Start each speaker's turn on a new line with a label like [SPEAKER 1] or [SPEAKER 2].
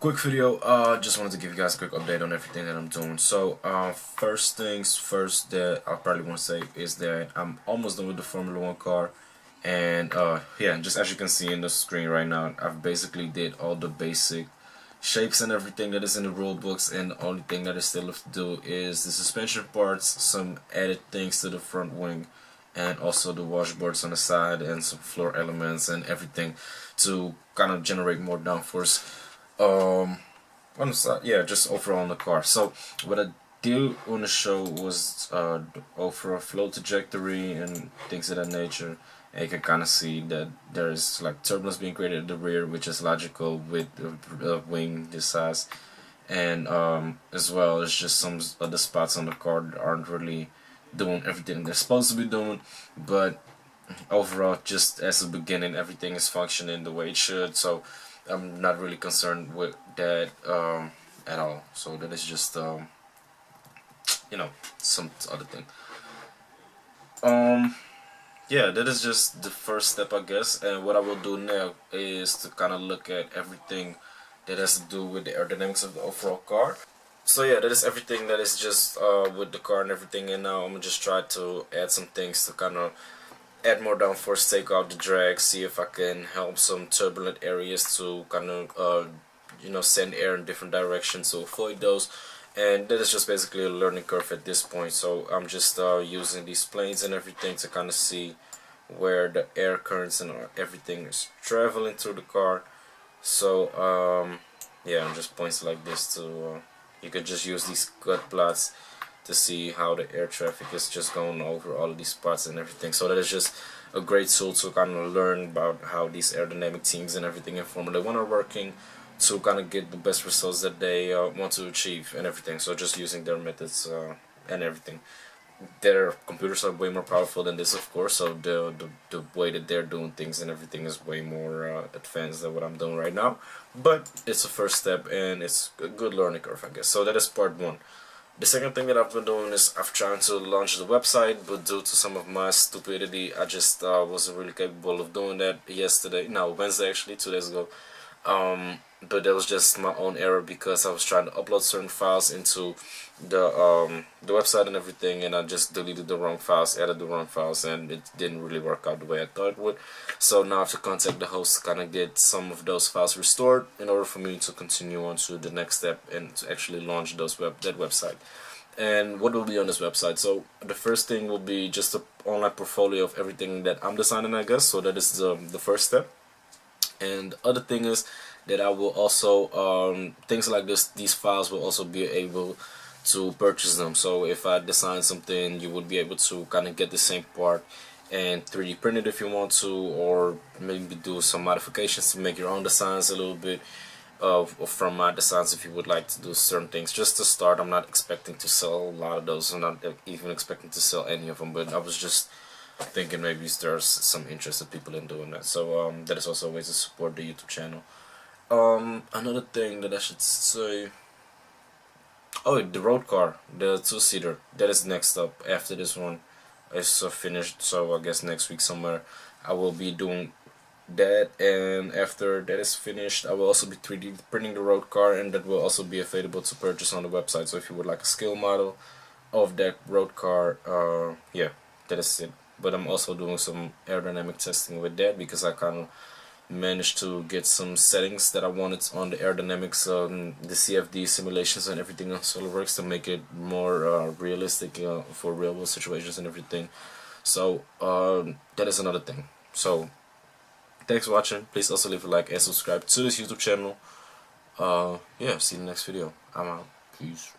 [SPEAKER 1] Quick video, just wanted to give you guys a quick update on everything that I'm doing. So, first things first that I probably want to say is that I'm almost done with the Formula 1 car. And, yeah, just as you can see in the screen right now, I've basically did all the basic shapes and everything that is in the rule books, and the only thing that is still left to do is the suspension parts, some added things to the front wing, and also the washboards on the side, and some floor elements and everything to kind of generate more downforce. On the side, yeah, just overall on the car. So what I did on the show was the overall flow trajectory and things of that nature. And you can kind of see that there's like turbulence being created at the rear, which is logical with the wing this size. And as well as just some other spots on the car that aren't really doing everything they're supposed to be doing. But overall, just as a beginning, everything is functioning the way it should. So I'm not really concerned with that at all. So that is just you know, some other thing. Yeah, that is just the first step, I guess. And what I will do now is to kind of look at everything that has to do with the aerodynamics of the overall car. So yeah, that is everything that is just with the car and everything. And now I'm gonna just try to add some things to kind of add more downforce, take out the drag, see if I can help some turbulent areas to kind of you know, send air in different directions to avoid those. And that is just basically a learning curve at this point. So I'm just using these planes and everything to kind of see where the air currents and everything is traveling through the car. So yeah, I'm just points like this to you could just use these cut plots to see how the air traffic is just going over all of these spots and everything. So that is just a great tool to kind of learn about how these aerodynamic teams and everything in Formula 1 are working to kind of get the best results that they want to achieve and everything. So just using their methods and everything. Their computers are way more powerful than this, of course, so the way that they're doing things and everything is way more advanced than what I'm doing right now. But it's a first step and it's a good learning curve, I guess. So that is part one. The second thing that I've been doing is I've tried to launch the website, but due to some of my stupidity, I just wasn't really capable of doing that Wednesday actually, 2 days ago. But that was just my own error because I was trying to upload certain files into the website and everything, and I just deleted the wrong files, added the wrong files, and it didn't really work out the way I thought it would. So now I have to contact the host to kind of get some of those files restored in order for me to continue on to the next step and to actually launch that website. And what will be on this website? So the first thing will be just an online portfolio of everything that I'm designing, I guess. So that is the first step. And the other thing is that I will also things like these files will also be able to purchase them. So if I design something, you would be able to kind of get the same part and 3D print it if you want to, or maybe do some modifications to make your own designs a little bit from my designs if you would like to do certain things. Just to start, I'm not expecting to sell a lot of those. I'm not even expecting to sell any of them, but I was just thinking maybe there's some interested people in doing that. So that is also a way to support the YouTube channel. Another thing that I should say, oh, the road car, the two-seater, that is next up after this one is finished. So I guess next week somewhere I will be doing that, and after that is finished I will also be 3D printing the road car, and that will also be available to purchase on the website. So if you would like a scale model of that road car, yeah, that is it. But I'm also doing some aerodynamic testing with that because I kind of managed to get some settings that I wanted on the aerodynamics, the CFD simulations and everything on SolidWorks to make it more realistic for real world situations and everything. So that is another thing. So thanks for watching. Please also leave a like and subscribe to this YouTube channel. Yeah, see you in the next video. I'm out. Peace.